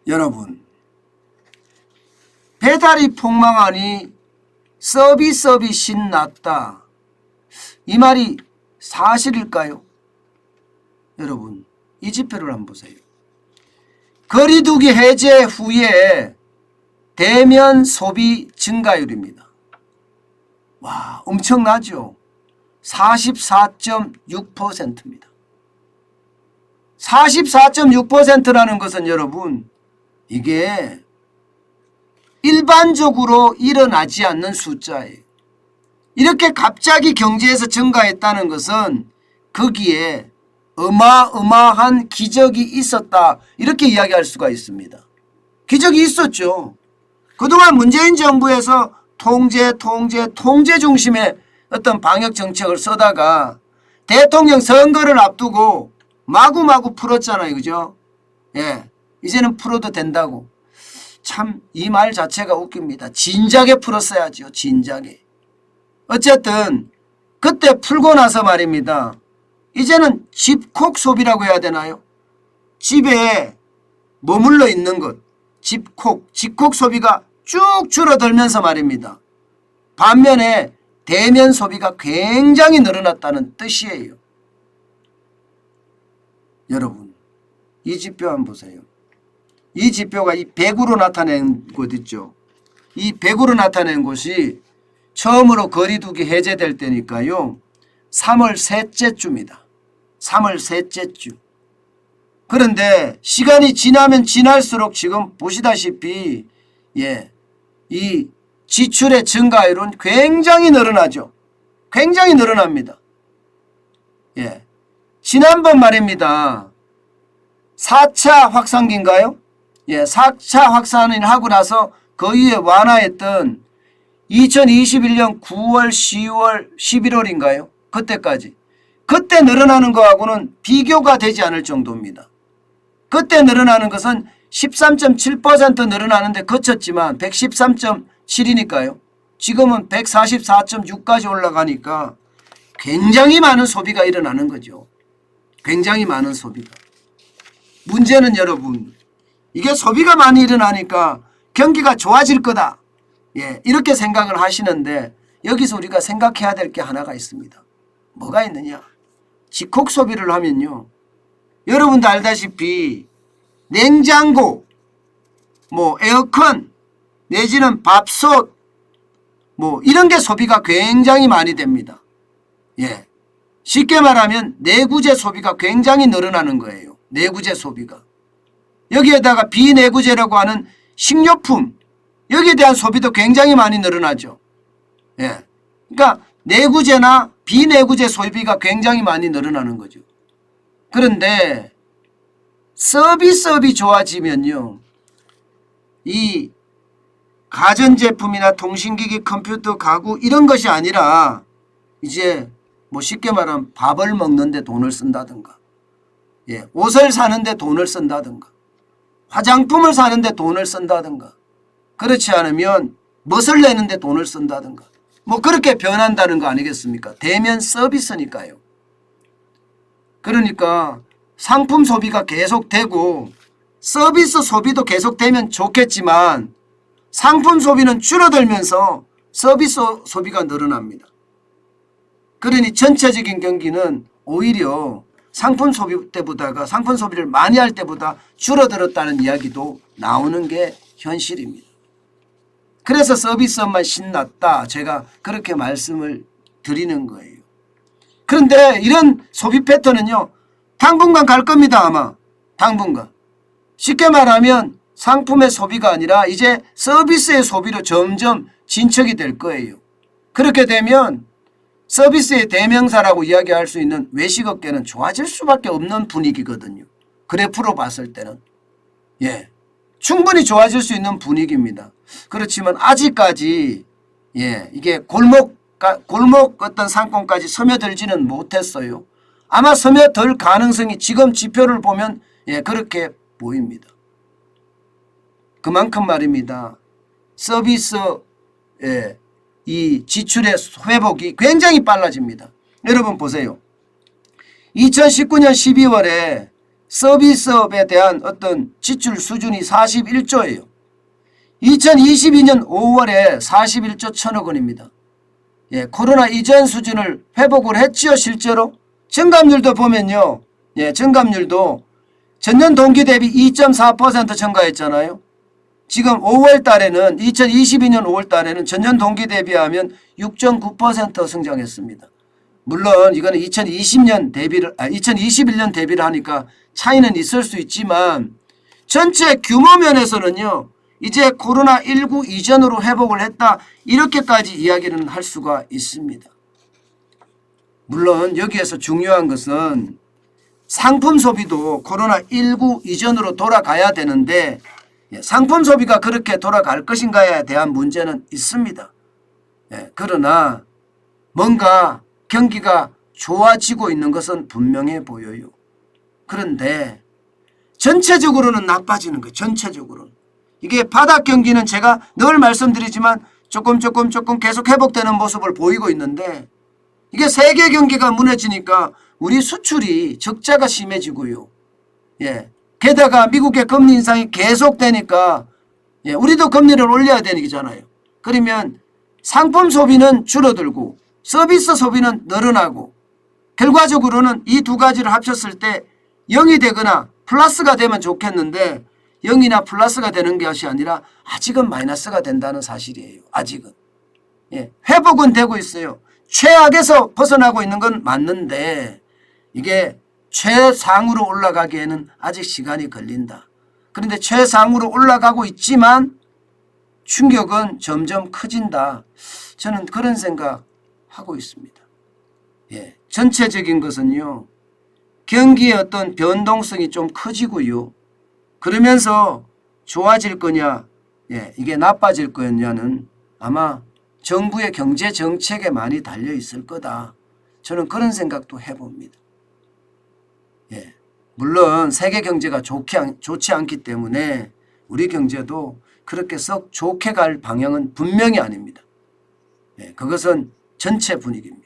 여러분, 배달이 폭망하니 서비스업이 신났다. 이 말이 사실일까요? 여러분, 이 지표를 한번 보세요. 거리두기 해제 후에 대면 소비 증가율입니다. 와, 엄청나죠? 44.6%입니다. 44.6%라는 것은 여러분, 이게 일반적으로 일어나지 않는 숫자예요. 이렇게 갑자기 경제에서 증가했다는 것은 거기에 어마어마한 기적이 있었다, 이렇게 이야기할 수가 있습니다. 기적이 있었죠. 그동안 문재인 정부에서 통제 중심의 어떤 방역 정책을 쓰다가 대통령 선거를 앞두고 마구마구 풀었잖아요. 그죠? 예. 이제는 풀어도 된다고. 참 이 말 자체가 웃깁니다. 진작에 풀었어야죠. 진작에. 어쨌든 그때 풀고 나서 말입니다. 이제는 집콕 소비라고 해야 되나요? 집에 머물러 있는 것, 집콕 소비가 쭉 줄어들면서 말입니다. 반면에 대면 소비가 굉장히 늘어났다는 뜻이에요. 여러분, 이 지표 한번 보세요. 이 지표가 이 100으로 나타낸 곳 있죠. 이 100으로 나타낸 곳이 처음으로 거리두기 해제될 때니까요. 3월 셋째 주입니다. 3월 셋째 주. 그런데 시간이 지나면 지날수록 지금 보시다시피 이 지출의 증가율은 굉장히 늘어나죠. 굉장히 늘어납니다. 지난번 말입니다. 4차 확산기인가요? 4차 확산을 하고 나서 그 이후에 완화했던 2021년 9월, 10월, 11월인가요? 그때까지. 그때 늘어나는 거하고는 비교가 되지 않을 정도입니다. 그때 늘어나는 것은 13.7% 늘어나는데 그쳤지만 113.7이니까요. 지금은 144.6까지 올라가니까 굉장히 많은 소비가 일어나는 거죠. 굉장히 많은 소비가. 문제는 여러분, 이게 소비가 많이 일어나니까 경기가 좋아질 거다. 이렇게 생각을 하시는데 여기서 우리가 생각해야 될 게 하나가 있습니다. 뭐가 있느냐? 집콕 소비를 하면요. 여러분도 알다시피 냉장고, 에어컨, 내지는 밥솥, 이런 게 소비가 굉장히 많이 됩니다. 쉽게 말하면 내구재 소비가 굉장히 늘어나는 거예요. 내구재 소비가. 여기에다가 비내구재라고 하는 식료품, 여기에 대한 소비도 굉장히 많이 늘어나죠. 그러니까 내구재나 비내구재 소비가 굉장히 많이 늘어나는 거죠. 그런데 서비스업이 좋아지면요. 이 가전제품이나 통신기기, 컴퓨터, 가구 이런 것이 아니라 이제 쉽게 말하면 밥을 먹는데 돈을 쓴다든가, 옷을 사는데 돈을 쓴다든가, 화장품을 사는데 돈을 쓴다든가, 그렇지 않으면 멋을 내는데 돈을 쓴다든가, 그렇게 변한다는 거 아니겠습니까? 대면 서비스니까요. 그러니까 상품 소비가 계속되고 서비스 소비도 계속되면 좋겠지만 상품 소비는 줄어들면서 서비스 소비가 늘어납니다. 그러니 전체적인 경기는 오히려 상품 소비 때보다가 상품 소비를 많이 할 때보다 줄어들었다는 이야기도 나오는 게 현실입니다. 그래서 서비스업만 신났다, 제가 그렇게 말씀을 드리는 거예요. 그런데 이런 소비 패턴은요, 당분간 갈 겁니다. 아마 당분간. 쉽게 말하면 상품의 소비가 아니라 이제 서비스의 소비로 점점 진척이 될 거예요. 그렇게 되면 서비스의 대명사라고 이야기할 수 있는 외식업계는 좋아질 수밖에 없는 분위기거든요. 그래프로 봤을 때는. 충분히 좋아질 수 있는 분위기입니다. 그렇지만 아직까지 이게 골목 어떤 상권까지 스며들지는 못했어요. 아마 스며들 가능성이 지금 지표를 보면 그렇게 보입니다. 그만큼 말입니다. 서비스 이 지출의 회복이 굉장히 빨라집니다. 여러분 보세요. 2019년 12월에 서비스업에 대한 어떤 지출 수준이 41조예요. 2022년 5월에 41조 1천억 원입니다. 예, 코로나 이전 수준을 회복을 했지요, 실제로. 증감률도 보면요. 예, 증감률도 전년 동기 대비 2.4% 증가했잖아요. 지금 5월 달에는 2022년 5월 달에는 전년 동기 대비하면 6.9% 성장했습니다. 물론 이거는 2021년 대비를 하니까 차이는 있을 수 있지만 전체 규모 면에서는요. 이제 코로나19 이전으로 회복을 했다. 이렇게까지 이야기는 할 수가 있습니다. 물론 여기에서 중요한 것은 상품 소비도 코로나19 이전으로 돌아가야 되는데 상품 소비가 그렇게 돌아갈 것인가에 대한 문제는 있습니다. 그러나 뭔가 경기가 좋아지고 있는 것은 분명해 보여요. 그런데 전체적으로는 나빠지는 거예요. 전체적으로는. 이게 바닥 경기는 제가 늘 말씀드리지만 조금 계속 회복되는 모습을 보이고 있는데 이게 세계 경기가 무너지니까 우리 수출이 적자가 심해지고요. 예. 게다가 미국의 금리 인상이 계속되니까 예. 우리도 금리를 올려야 되는 거잖아요. 그러면 상품 소비는 줄어들고 서비스 소비는 늘어나고 결과적으로는 이 두 가지를 합쳤을 때 0이 되거나 플러스가 되면 좋겠는데 0이나 플러스가 되는 것이 아니라 아직은 마이너스가 된다는 사실이에요. 아직은. 예, 회복은 되고 있어요. 최악에서 벗어나고 있는 건 맞는데 이게 최상으로 올라가기에는 아직 시간이 걸린다. 그런데 최상으로 올라가고 있지만 충격은 점점 커진다. 저는 그런 생각하고 있습니다. 예, 전체적인 것은요. 경기의 어떤 변동성이 좀 커지고요. 그러면서 좋아질 거냐, 예, 이게 나빠질 거냐는 아마 정부의 경제 정책에 많이 달려 있을 거다. 저는 그런 생각도 해봅니다. 예, 물론 세계 경제가 좋지 않기 때문에 우리 경제도 그렇게 썩 좋게 갈 방향은 분명히 아닙니다. 예, 그것은 전체 분위기입니다.